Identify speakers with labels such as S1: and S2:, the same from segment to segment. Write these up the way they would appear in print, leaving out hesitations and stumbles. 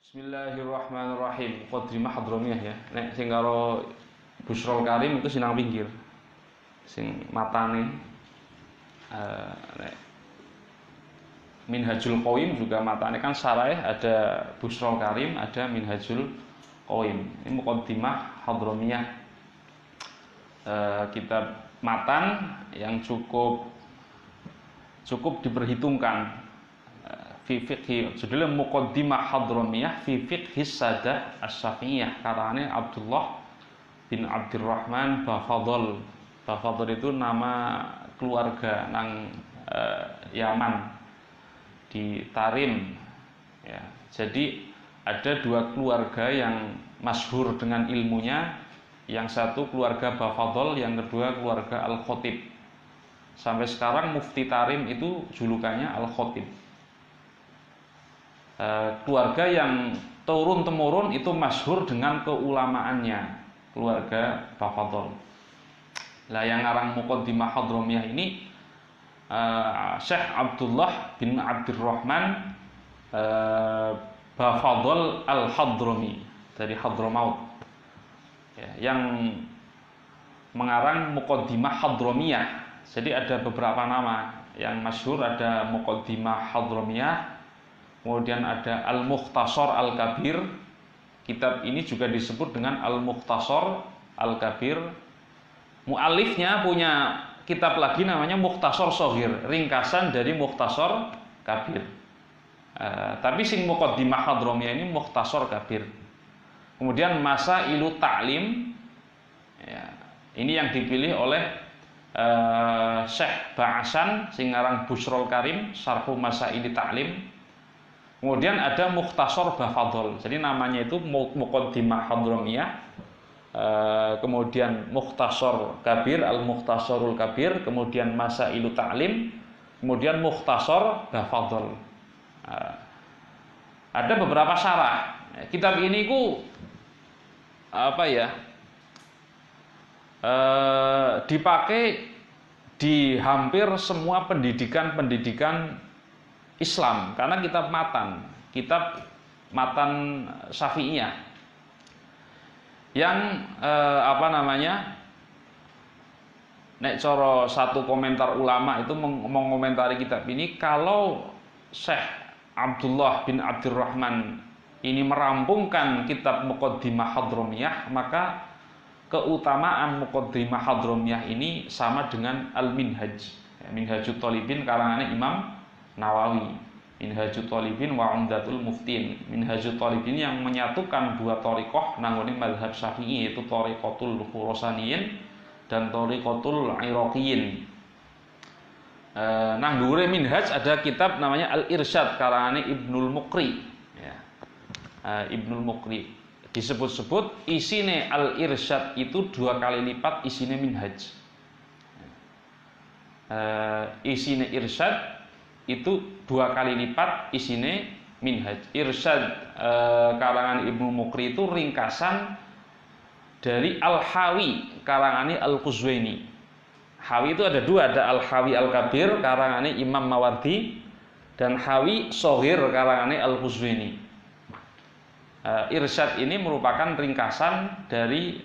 S1: Bismillahirrahmanirrahim. Muqaddimah Hadramiyah ya. Nek sing karo Busrul Karim itu sinang pinggir. Sing matane nek Minhajul Qayyim juga matane kan syarah ada Busrul Karim, ada Minhajul Qayyim. Ini Muqaddimah Hadramiyah. Kitab matan yang cukup diperhitungkan. Fi fiqhi judulnya Muqaddimah Hadramiyah fi fiqhi Sadah Asy-Syafi'iyah karane Abdullah bin Abdurrahman Bafadhol. Bafadhol itu nama keluarga nang Yaman di Tarim ya. Jadi ada dua keluarga yang masyhur dengan ilmunya, yang satu keluarga Bafadhol, yang kedua keluarga Al-Khatib. Sampai sekarang Mufti Tarim itu julukannya Al-Khatib. Keluarga yang turun-temurun itu masyhur dengan keulamaannya, keluarga Bafadhol. Lah yang ngarang Muqaddimah Hadramiyah ini Syekh Abdullah bin Abdurrahman Bafadhol Al-Hadrami dari Hadramaut ya, yang mengarang Muqaddimah Hadramiyah. Jadi ada beberapa nama yang masyhur, ada Muqaddimah Hadramiyah, kemudian ada Al-Mukhtasar Al-Kabir. Kitab ini juga disebut dengan Al-Mukhtasar Al-Kabir. Mu'alifnya punya kitab lagi namanya Mukhtasar Shaghir, ringkasan dari Mukhtasar Kabir. Tapi sing Muqaddimah Hadramiyah ini Mukhtasar Kabir. Kemudian Masailu Ta'lim ya, ini yang dipilih oleh Syekh Ba'asan sing ngarang Busrul Karim Syarhu Masaili Ta'lim. Kemudian ada Mukhtasar Bafadhol. Jadi namanya itu Muqaddimah Hadramiyah. Kemudian Mukhtasar Kabir, Al-Mukhtasarul Kabir, kemudian Masailu Ta'lim, kemudian Mukhtasar Bafadhol. Ada beberapa syarah. Kitab ini ku dipakai di hampir semua pendidikan Islam karena kitab matan Syafi'iyah yang nek coro satu komentar ulama itu mengomentari kitab ini, kalau Syekh Abdullah bin Abdurrahman ini merampungkan kitab Muqaddimah Hadramiyah, maka keutamaan Muqaddimah Hadramiyah ini sama dengan Al-Minhaj, Minhajut Thalibin karangannya Imam Nawawi, Minhajut Thalibin wa Umdatul Muftin. Minhajut Thalibin yang menyatukan dua thariqah nanggone mazhab Syafi'i, yaitu thariqatul Khurasaniyin dan thariqatul Iraqiyyin. Nang dhuwure Minhaj ada kitab namanya Al-Irsyad karangane Ibnul Muqri ya. Ibnul Muqri disebut-sebut isine Al-Irsyad itu 2 kali lipat isine Minhaj. Isine Irsyad itu 2 kali lipat isine Minhaj. Irsyad karangan Ibnu Muqri itu ringkasan dari Al-Hawi karangane Al-Quzwaini. Hawi itu ada 2, ada Al-Hawi Al-Kabir karangane Imam Mawardi dan Hawi Shaghir karangane Al-Quzwaini. Irsyad ini merupakan ringkasan dari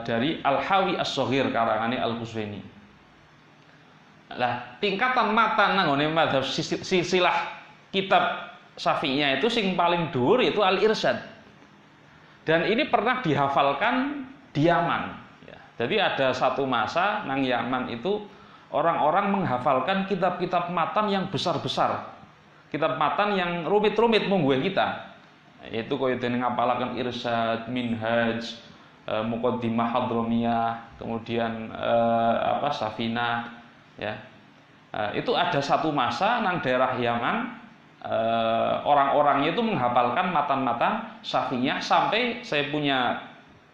S1: dari Al-Hawi As-Shaghir karangane Al-Quzwaini. Lah tingkatan matan nanggone mazhab silsilah kitab Syafi'iyah itu sing paling dhuwur itu Al-Irsyad. Dan ini pernah dihafalkan di Yaman ya. Jadi ada satu masa nang Yaman itu orang-orang menghafalkan kitab-kitab matan yang besar-besar. Kitab matan yang rumit-rumit mungguhe kita. Yaitu kaya dene ngapalaken Irsyad, Minhaj, Muqaddimah Hadramiyah, kemudian Safinah ya. Itu ada satu masa nang daerah Yaman orang-orangnya itu menghafalkan matan-matan Syafi'iyah, sampai saya punya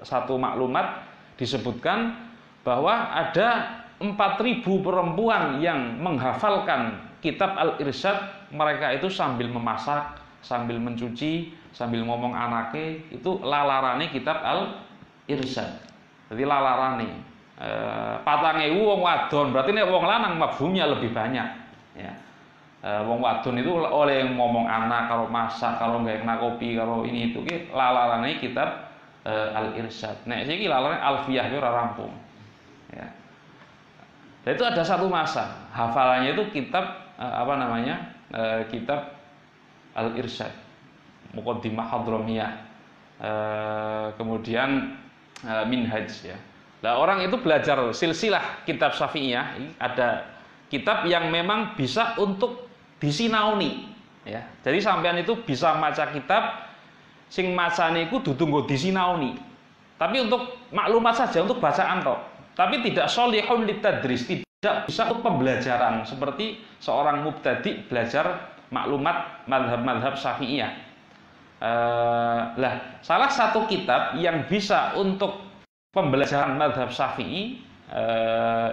S1: satu maklumat disebutkan bahwa ada 4.000 perempuan yang menghafalkan kitab Al-Irsyad. Mereka itu sambil memasak, sambil mencuci, sambil ngomong anake, itu lalarane kitab Al-Irsyad. Jadi lalarane 4.000 wong wadon, berarti nek wong lanang mafhumnya lebih banyak ya. Wong wadon itu oleh ngomong anak, kalau masak, kalau nggak kena kopi, kalau ini itu ki lalarane kitab Al-Irsyad. Nek iki lalarane Alfiyah ki ora rampung. Ya. Dan itu ada satu masa hafalannya itu kitab kitab Al-Irsyad, Muqaddimah Hadramiyah, kemudian Minhaj ya. Nah, orang itu belajar silsilah kitab Syafi'iyah, ada kitab yang memang bisa untuk disinauni ya. Jadi sampean itu bisa maca kitab sing macane iku dudu nggo disinauni. Tapi untuk maklumat saja, untuk bacaan tok. Tapi tidak sholihun litadris, tidak bisa untuk pembelajaran seperti seorang mubtadi belajar maklumat madhab-madhab Syafi'iyah. Salah satu kitab yang bisa untuk pembelajaran madhab Syafi'i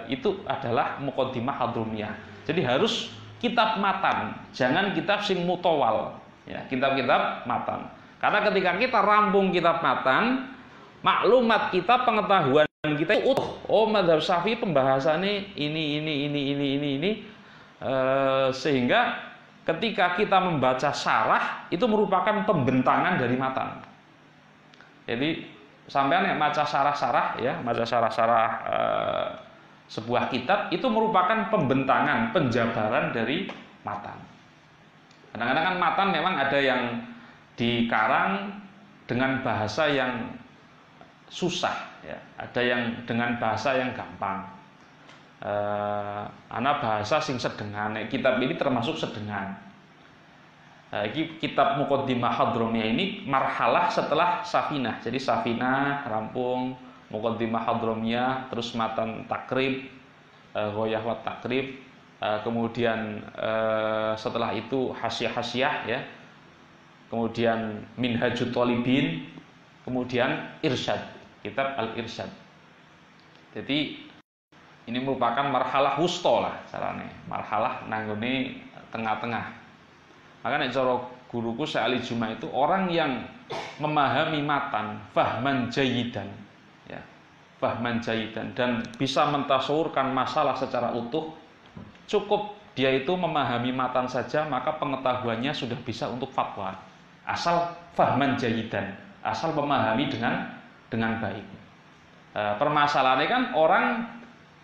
S1: itu adalah Muqaddimah Hadramiyah. Jadi harus kitab matan, jangan kitab sing mutawal ya, kitab-kitab matan. Karena ketika kita rampung kitab matan, maklumat kita, pengetahuan kita utuh. Oh, mazhab Syafi'i pembahasannya ini. Sehingga ketika kita membaca syarah itu merupakan pembentangan dari matan. Jadi sampean yang maca syarah-syarah ya, maca syarah-syarah sebuah kitab itu merupakan pembentangan, penjabaran dari matan. Kadang-kadang kan matan memang ada yang dikarang dengan bahasa yang susah ya, ada yang dengan bahasa yang gampang. Ana bahasa sing sedengan, kitab ini termasuk sedengan. Ini kitab Muqaddimah Hadramiyah ini marhalah setelah Safinah. Jadi Safinah rampung, Muqaddimah Hadramiyah, terus matan takrib, Ghoyah wa takrib, kemudian setelah itu hasyah-hasyah ya, kemudian Minhajut Thalibin, kemudian Irsyad, kitab Al-Irsyad. Jadi ini merupakan marhalah wusta lah carane, marhalah nanggone tengah-tengah. Maka nek cara guruku Syekh Ali Juma itu orang yang memahami matan fahman jayidan ya, fahman jayidan, dan bisa mentasawurkan masalah secara utuh. Cukup dia itu memahami matan saja, maka pengetahuannya sudah bisa untuk fatwa. Asal fahman jayidan, asal memahami dengan baik. Permasalahannya kan orang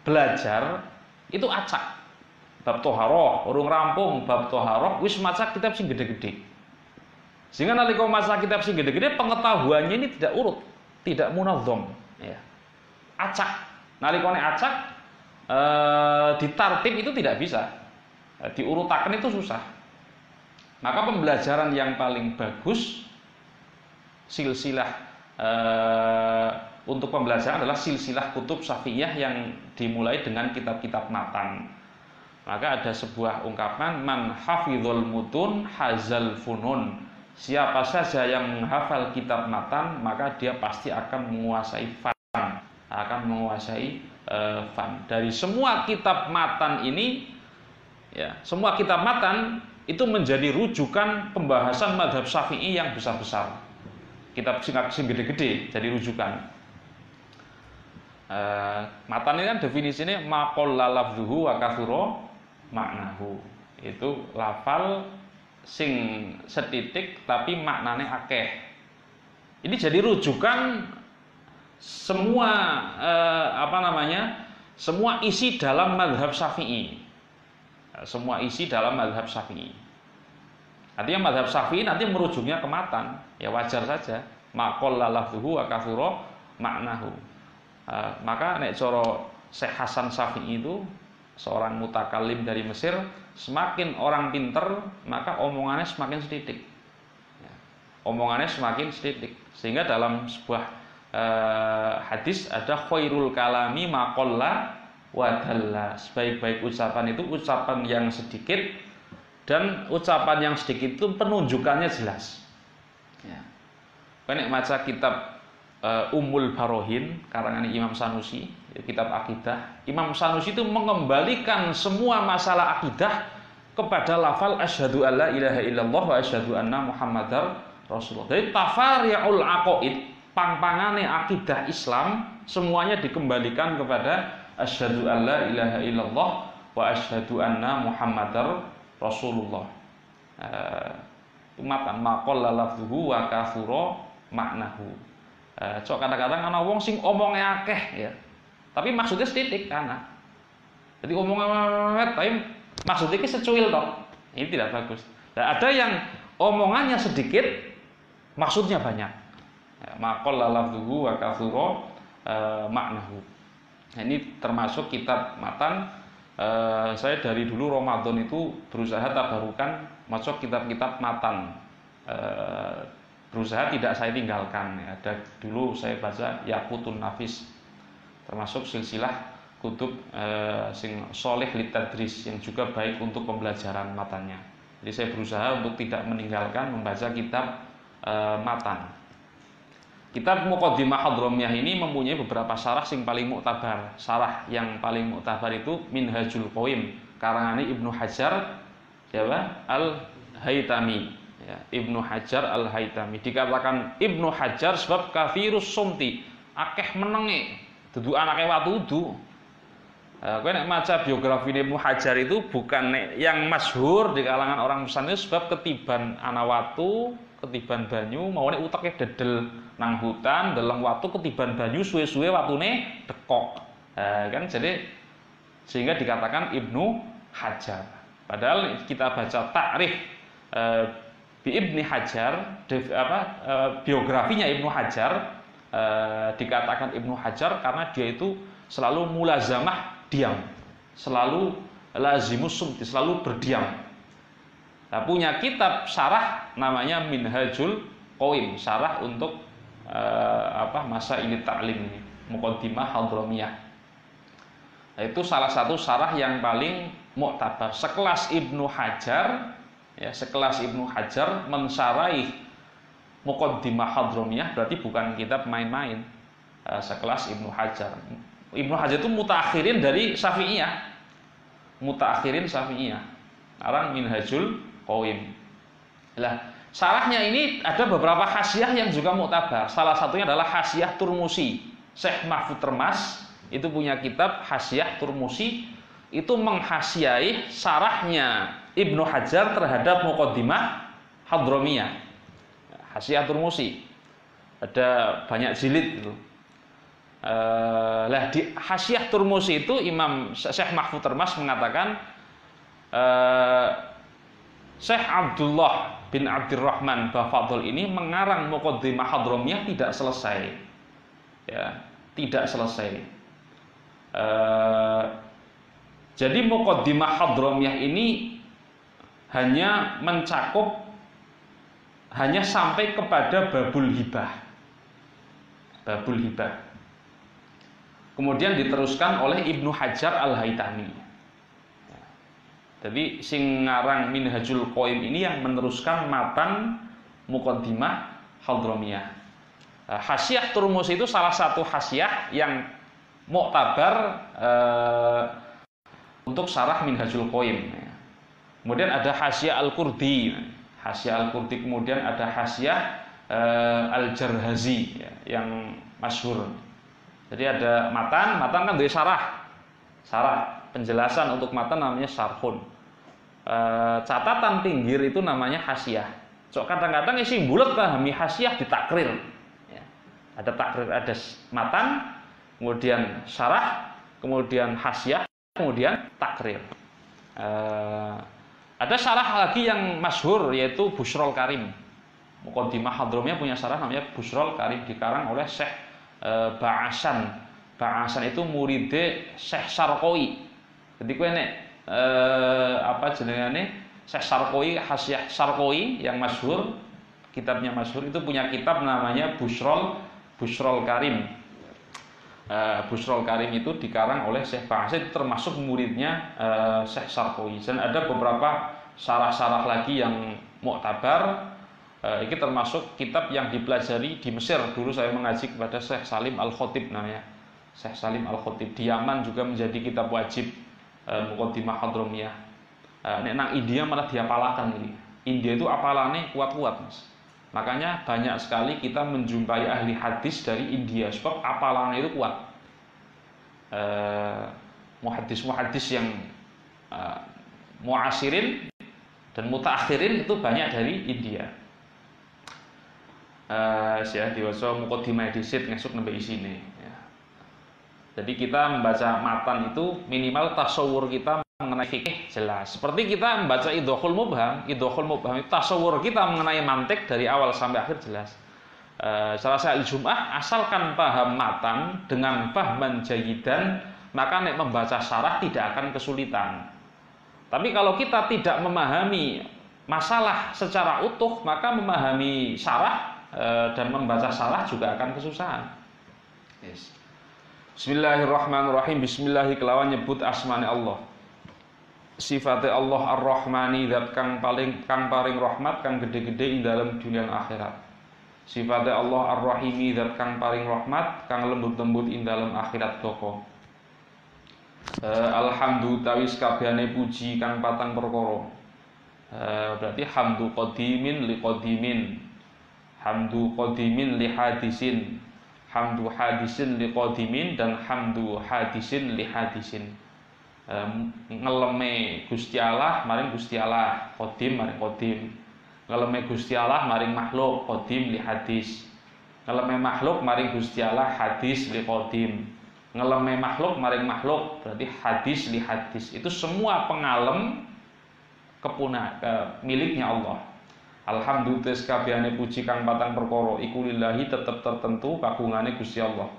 S1: belajar itu acak. Bab toharoh, urung rampung bab toharoh, wis maca kitab sing gede-gede. Sehingga nalika maca kitab sing gede-gede, pengetahuannya ini tidak urut, tidak munadzam. Ya. Acak. Nalikane acak, ditartib itu tidak bisa. Diurutakan itu susah. Maka pembelajaran yang paling bagus, silsilah untuk pembelajaran adalah silsilah kutub Syafi'iyah yang dimulai dengan kitab-kitab matan. Maka ada sebuah ungkapan, man hafizul mutun hazal funun. Siapa saja yang menghafal kitab matan, maka dia pasti akan menguasai fan, akan menguasai fan. Dari semua kitab matan ini, ya, semua kitab matan itu menjadi rujukan pembahasan madhab Syafi'i yang besar-besar. Kitab sing gede-gede jadi rujukan. Matan ini kan definisinya maqalla lafzuhu wa katsura maknahu. Itu lafal sing setitik tapi maknane akeh. Ini jadi rujukan semua semua isi dalam mazhab Syafi'i. Semua isi dalam mazhab Syafi'i. Artinya mazhab Syafi'i nanti merujuknya ke matan. Ya wajar saja. Maqalla lafzuhu wa katsura maknahu. Maka nek cara Syekh Hasan Syafi'i itu seorang mutakalim dari Mesir, semakin orang pinter maka omongannya semakin sedikit. Ya. Omongannya semakin sedikit. Sehingga dalam sebuah hadis ada khairul kalami maqalla wa dalla. Sebaik-baik ucapan itu ucapan yang sedikit, dan ucapan yang sedikit itu penunjukannya jelas. Ya. Nek maca kitab Ummul Barohin karangan Imam Sanusi, kitab akidah. Imam Sanusi itu mengembalikan semua masalah akidah kepada lafal asyhadu alla ilaha illallah wa asyhadu anna muhammadar rasulullah. Jadi tafari'ul aqaid, pang-pangane akidah Islam semuanya dikembalikan kepada asyhadu alla ilaha illallah wa asyhadu anna muhammadar Rasulullah. Matan maqalla lafzuhu wa kathura maknahu. Cok kadang-kadang ana wong sing omonge akeh ya. Tapi maksudnya setitik ana. Jadi omongan tapi maksudnya ki secuil toh. Ini tidak bagus. Nah, ada yang omongannya sedikit, maksudnya banyak. Maqalla lafzuhu wa kathura maknahu. Nah, ini termasuk kitab matan. Saya dari dulu Ramadan itu berusaha tabarukan masuk kitab-kitab matan, berusaha tidak saya tinggalkan. Ada dulu saya baca Yaqutun Nafis, termasuk silsilah kutub sing soleh litadris yang juga baik untuk pembelajaran matanya. Jadi saya berusaha untuk tidak meninggalkan membaca kitab matan. Kitab Muqaddimah Hadramiyah ini mempunyai beberapa syarah sing paling muktabar. Syarah yang paling muktabar itu Minhajul Qayyim karangane Ibnu Hajar Al-Haytami. Ya, Ibnu Hajar Al-Haytami. Dikatakan Ibnu Hajar sebab kafirus sumti, akeh menenge, dudu anake watudu. Kowe nek maca biografi Ibnu Hajar itu bukan yang masyhur di kalangan orang Pesantren sebab ketiban ana watu, ketiban banyu, mau nek uteke dedel nang hutan, deleng watu ketiban banyu suwe-suwe watune dekok. Kan jadi sehingga dikatakan Ibnu Hajar. Padahal kita baca takrif bi Ibnu Hajar, biografinya Ibnu Hajar, dikatakan Ibnu Hajar karena dia itu selalu mulazamah diam, selalu lazimus sumti, selalu berdiam. Nah, punya kitab syarah namanya Minhajul Qayyim, syarah untuk masa ini taklim ini, Muqaddimah Hadramiyah. Nah, itu salah satu syarah yang paling muktabar. Sekelas Ibnu Hajar, ya, sekelas Ibnu Hajar mensyarahi Muqaddimah Hadramiyah berarti bukan kitab main-main. Sekelas Ibnu Hajar. Ibnu Hajar itu mutaakhirin dari Syafi'iyah. Mutaakhirin Syafi'iyah. Sekarang Minhajul Qayyim. Lah, syarahnya ini ada beberapa hasyiah yang juga muktabar. Salah satunya adalah hasyiah Turmusi. Syekh Mahfud Termas itu punya kitab hasyiah Turmusi, itu menghasyiahi syarahnya Ibnu Hajar terhadap Muqaddimah Hadramiyah. Hasyiah Turmusi. Ada banyak jilid itu. Di hasyiah Turmusi itu Imam Syekh Mahfud Termas mengatakan Syekh Abdullah bin Abdurrahman Bafadl ini mengarang Muqaddimah Hadramiyah tidak selesai, ya, tidak selesai. Jadi Muqaddimah Hadramiyah ini hanya mencakup, hanya sampai kepada babul hibah, babul hibah. Kemudian diteruskan oleh Ibnu Hajar Al-Haytami. Jadi sing ngarang Minhajul Qayyim ini yang meneruskan matan Muqaddimah Hadramiyah. Hasyiah Turmusi itu salah satu hasyiah yang muktabar untuk syarah Minhajul Qayyim. Kemudian ada hasyiah Al-Qurdi. Hasyiah Al-Qurdi, kemudian ada hasyiah Al-Jarhazi yang masyhur. Jadi ada matan kan dari syarah. Syarah penjelasan untuk matan namanya syarhun. Catatan pinggir itu namanya hasyiah. So kadang-kadang isi bulat pahami hasyiah ditakrir. Ya. Ada takrir, ada matan, kemudian syarah, kemudian hasyiah, kemudian takrir. Ada syarah lagi yang masyhur yaitu Bushrul Karim. Muqaddimah Hadramiyah punya syarah namanya Bushrul Karim, dikarang oleh Syekh Ba'asan. Ba'asan itu muridé Syekh Sarqoi. Jadi kowe nek jenengane Syekh Sarqoi, hasyiah Sarqoi yang masyhur, kitabnya masyhur itu punya kitab namanya Bushrul Karim. Bushrul Karim itu dikarang oleh Syekh Ba'asan, itu termasuk muridnya Syekh Sarqoi. Dan ada beberapa syarah-syarah lagi yang muktabar. Ini termasuk kitab yang dipelajari di Mesir. Dulu saya mengaji kepada Syekh Salim Al-Khotib namanya. Syekh Salim Al-Khotib. Di Yaman juga menjadi kitab wajib Muqaddimah Hadramiyah. Nek nang India malah diapalakan ini. India itu apalannya kuat-kuat, Mas. Makanya banyak sekali kita menjumpai ahli hadis dari India sebab apalannya itu kuat. Muhaddis-muhaddis yang muasirin Dan mutaakhirin itu banyak dari India. Ya diwaca muqaddimah disit ngesuk nembe isine ya. Jadi kita membaca matan itu minimal tasawur kita mengenai fikih jelas. Seperti kita membaca idhokhul mubham itu tasawur kita mengenai mantik dari awal sampai akhir jelas. Selasa al-Jum'ah asalkan paham matan dengan fahman jayidan, maka nek membaca syarah tidak akan kesulitan. Tapi kalau kita tidak memahami masalah secara utuh, maka memahami syarah dan membaca syarah juga akan kesusahan. Yes. Bismillahirrahmanirrahim. Bismillahi kelawan nyebut asmane Allah. Sifate Allah Ar-Rahmani, zat kang paring rahmat kang gede-gede ing dalam dunia akhirat. Sifate Allah Ar-Rahimi, zat kang paring rahmat kang lembut-lembut ing dalam akhirat doko. Alhamdu tawis kabehane puji kang patang perkara. Berarti hamdu qadimin li qadimin. Hamdu qadimin li hadisin, hamdu hadisin li qadimin, dan hamdu hadisin li hadisin. Ngeleme Gusti Allah maring Gusti Allah, qadim maring qadim. Ngeleme Gusti Allah maring makhluk, qadim li hadis. Ngeleme makhluk maring Gusti Allah, hadis li qadim. Ngeleme makhluk maring makhluk, berarti hadis li hadis. Itu semua pengalem miliknya Allah. Alhamdulillah kabehane puji kang patang perkara iku lillahi tetep tertentu kagungane Gusti Allah.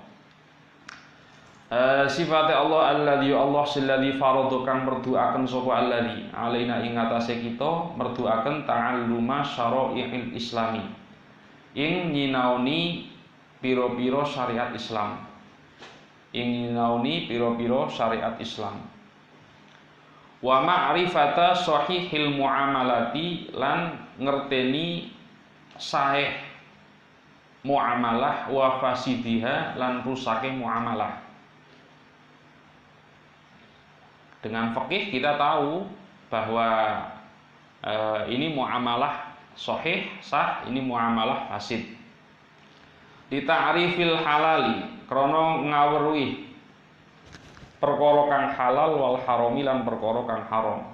S1: Sifate Allah alladzi Allah silladzi faradu kang merduaken sapa alladzi alaina ing atase kita merduaken ta'alluma syara'il islami. Ing nyinaoni pira-pira syariat Islam. Ing nyinaoni pira-pira syariat Islam. Wa ma'rifata sahihil muamalati, lan ngerteni sahih muamalah wa fasidiha, lan rusake muamalah. Dengan fikih kita tahu bahwa ini muamalah sahih sah, ini muamalah fasid. Di ta'rifil halali, krana ngawruhi perkara kang halal wal harami, lan perkara kang haram.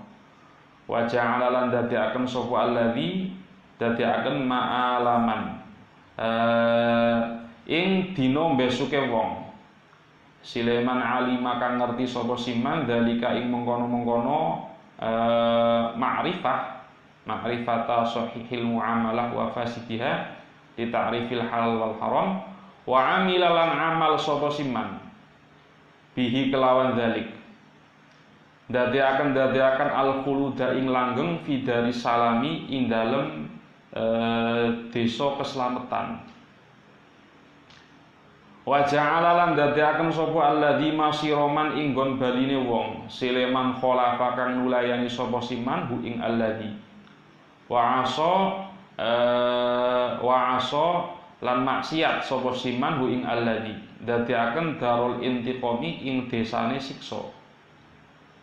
S1: Wa ja'ala lan dadiaken sapa alladzi dadiaken ma'alaman ing dina besuke wong. Sileman alima kang ngerti sapa siman dalika ing mengkono-mengkono ma'rifata sahihil muamalah wa fasidiha li ta'rifil halal wal haram. Wa amila lan amal sapa siman bihi kelawan dalik dadiakan al-khuluda ing langgeng fi dari salami ing dalem desa keselamatan. Wa ja'ala lan dadiaken sapa alladzi masiroman ing nggon baline wong sileman khalafa kang nulayani sapa siman hu ing alladzi wa asa lan maksiat sapa siman hu ing alladzi dadiaken darul intiqami ing desane siksa.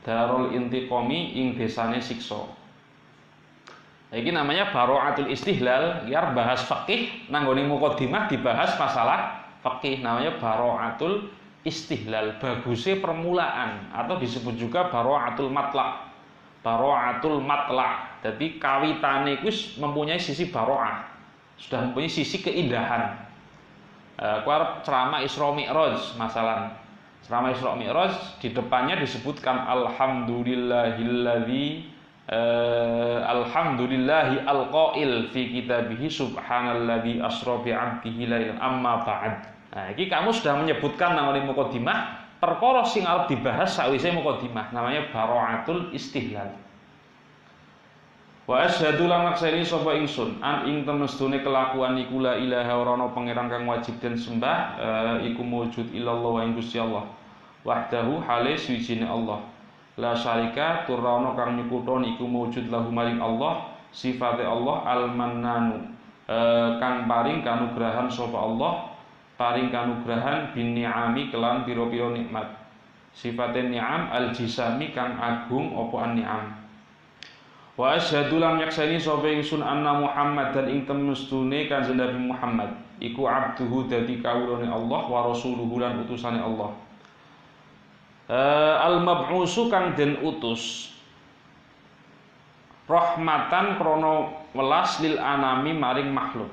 S1: Darul intiqami ing desane siksa. Iki namanya bara'atul istihlal, biar bahas fikih nanggone muqaddimah dibahas masalah fikih, namanya bara'atul istihlal, bagusnya permulaan, atau disebut juga bara'atul matla'. Bara'atul matla'. Jadi kawitane iku mempunyai sisi bara'ah, sudah mempunyai sisi keindahan. Kuarep ceramah Isra Mi'raj masalah. Ceramah Isra Mi'raj di depannya disebutkan alhamdulillahi alqail fi kitabihi subhanalladzi asra bi 'abdihi lailan amma ba'd. Nah, iki kamu sudah menyebutkan namanya muqaddimah, perkara sing arep dibahas sakwise muqaddimah, namanya bara'atul istihlal. Wa asyhadu lan maksani sapa ingsun an ing temestune kelakuan iku la ilaha ora ana pangeran kang wajib den sembah iku mujud illallah wa ing Gusti Allah wahdahu hale suwijine Allah la syarika turana kang nyekuton iku mujud lahu maring Allah sifate Allah al-mannanu kang paring kanugrahan sapa Allah paring kanugrahan bin ni'ami kelan pira-pira nikmat sifate ni'am al-jisami kang agung apa an-ni'am. Wa asyhadu lan yaksani sapa ingsun anna Muhammad dan ing temestune Kanjeng Nabi Muhammad iku abduhu dadi kawulane Allah wa rasuluhu lan utusane Allah. Al-mab'usu kang den utus rahmatan krono welas lil anami maring makhluk.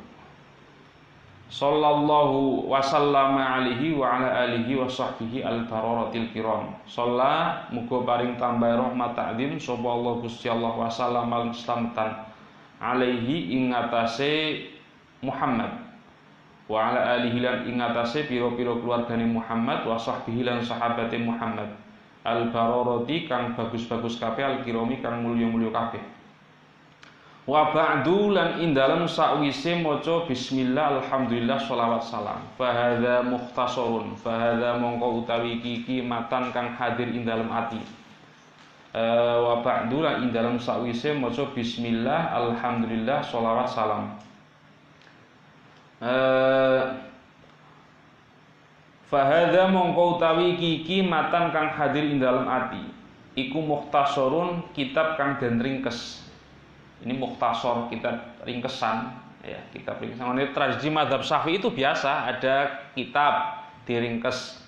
S1: Sallallahu wasallama alihi wa ala alihi wa sahbihi al bararatil kiram. Shalla muga paring tambah rahmat ta'zim sapa Allah Gusti Allah wa sallama slamatan alaihi ing atase Muhammad wa ala alihi lan ing atase pira-pira keluargane Muhammad wa sahbihi lan sahabate Muhammad al bararati kang bagus-bagus kabeh al kirami kang mulya-mulya kabeh. Wa ba'du lan indalem sakwise maca bismillah alhamdulillah sholawat salam fa hadza mukhtasarun fa hadza mongko utawi iki matan kang hadir indalem ati. Wa ba'du lan indalem sakwise maca bismillah alhamdulillah sholawat salam fa hadza mongko utawi iki matan kang hadir indalem ati iku mukhtasarun kitab kang den ringkes. Ini mukhtasar, kitab ringkesan, ya, kitab ringkesan. Ini tradisi mazhab Syafi'i itu biasa, ada kitab diringkes.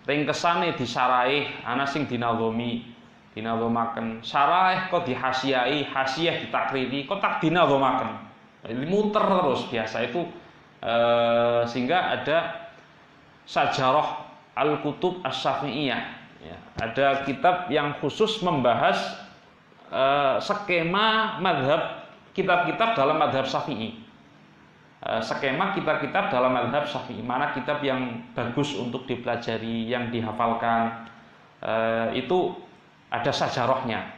S1: Ringkesane disaraih, ana sing dinadhomi, dinadhomaken. Saraih kok dihasiai, hasiyah ditakriri, kok tak dinadhomaken. Ini muter terus biasa itu sehingga ada Sajarah Al-Kutub Asy-Syafi'iyah. Ya, ada kitab yang khusus membahas skema madhab kitab-kitab dalam madhab Syafi'i. Skema kitab-kitab dalam madhab Syafi'i, mana kitab yang bagus untuk dipelajari, yang dihafalkan, itu ada sajarahnya.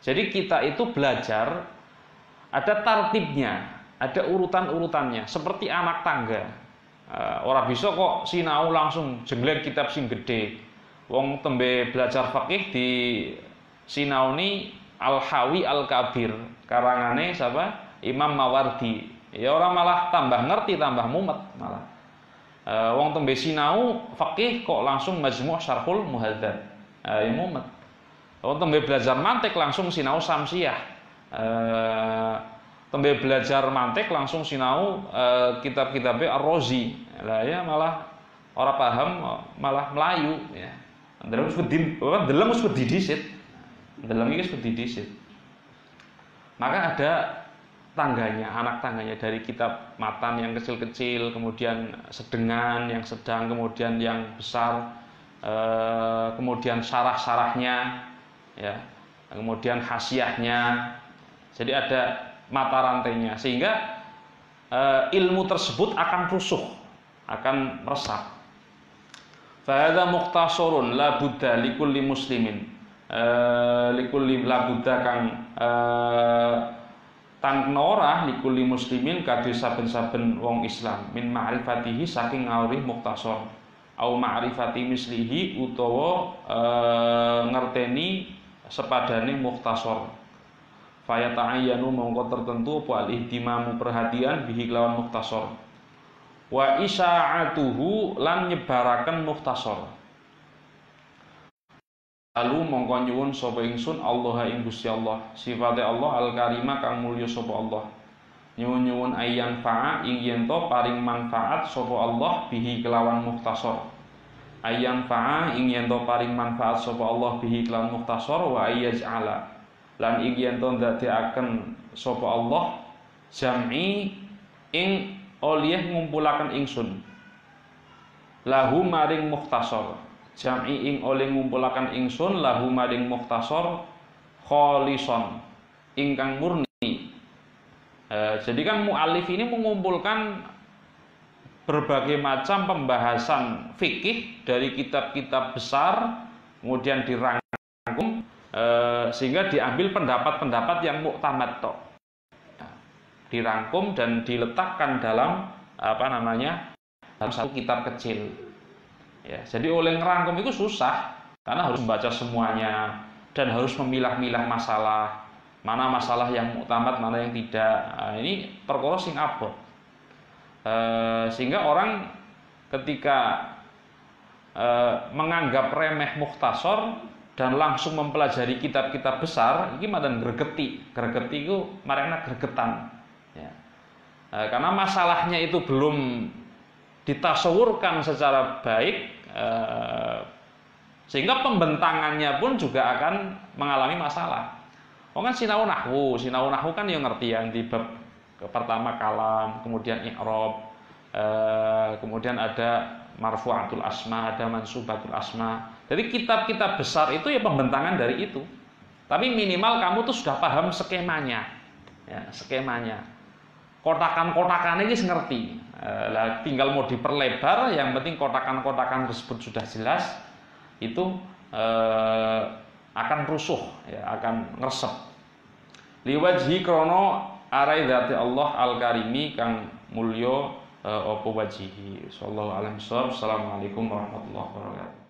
S1: Jadi kita itu belajar ada tartibnya, ada urutan-urutannya, seperti anak tangga. Orang bisa kok sinau langsung jengleg kitab sing gede. Wong tembe belajar fikih di sinauni Al-Hawi Al-Kabir karangane siapa? Imam Mawardi. Ya orang malah tambah ngerti, tambah mumet malah. Wong tembe sinau fikih kok langsung Majmu' Syarhul Muhadzab. Ya mumet. Wong tembe belajar mantik langsung sinau Samsiyah. Tembe belajar mantik langsung sinau kitab-kitab Ar-Razi. Lah ya malah ora paham, malah melayu ya. Ndeleng wis wedi dhisit. Dalam ini seperti disit. Maka ada tangganya, anak tangganya dari kitab matan yang kecil-kecil, kemudian sedengan, yang sedang, kemudian yang besar, kemudian syarah-syarahnya, ya, kemudian hasyiahnya. Jadi ada mata rantainya, sehingga ilmu tersebut akan rusuh, akan meresap. Fa hadza mukhtasarun la budda likulli muslimin. Likulli labuda kang tanpa ora likulli muslimin kadhe saben-saben wong Islam min ma'rifatihi saking ngawri mukhtasar au ma'rifati mislihi utawa ngerteni sepadane mukhtasar faya ta'ayyanu mongko tertentu apa al-ihtimamu perhatian bihi lawan mukhtasar wa isya'atuhu lan nyebaraken mukhtasar. Lalu mongko nyuwun sapa ingsun Allah ing Gusti Allah, sifate Allah al-karimah kang mulya sapa Allah. Nyuwun-nyuwun ayyan fa'a ing yen to paring manfaat sapa Allah bihi kelawan mukhtasar. Ayyan fa'a ing yen to paring manfaat sapa Allah bihi kelawan mukhtasar wa ayyaj'ala. Lan ing yen to ndadekaken sapa Allah jam'i ing oleh ngumpulaken ingsun. Lahu maring mukhtasar. Jam'i ing oleh ngumpulaken ingsun lahu maring mukhtasar kholison ingkang murni. Jadi kan mu'alif ini mengumpulkan berbagai macam pembahasan fikih dari kitab-kitab besar, kemudian dirangkum sehingga diambil pendapat-pendapat yang muktamad tok. Dirangkum dan diletakkan dalam dalam satu kitab kecil. Ya, jadi oleh ngerangkum itu susah karena harus membaca semuanya dan harus memilah-milah masalah, mana masalah yang muktamad, mana yang tidak. Nah, ini perkara sing abot. Sehingga orang ketika menganggap remeh mukhtasar dan langsung mempelajari kitab-kitab besar, ini madan gregeti itu marana gregetan. Ya. Karena masalahnya itu belum ditasawurkan secara baik. Sehingga pembentangannya pun juga akan mengalami masalah. Oh kan sinau nahwu kan yang ngerti yang di bab pertama kalam, kemudian i'rab, kemudian ada marfu'atul asma, ada mansubatul asma. Jadi kitab-kitab besar itu ya pembentangan dari itu. Tapi minimal kamu tuh sudah paham skemanya, ya, skemanya. Kotakan-kotakan ini ngerti. Tinggal mau diperlebar, yang penting kotakan-kotakan tersebut sudah jelas, itu akan rusuh, ya, akan ngeresep. Liwajhi krono arai dzati Allah al-karimi kang mulya apa wajihi. Sallallahu alaihi wasallam. Assalamualaikum warahmatullahi wabarakatuh.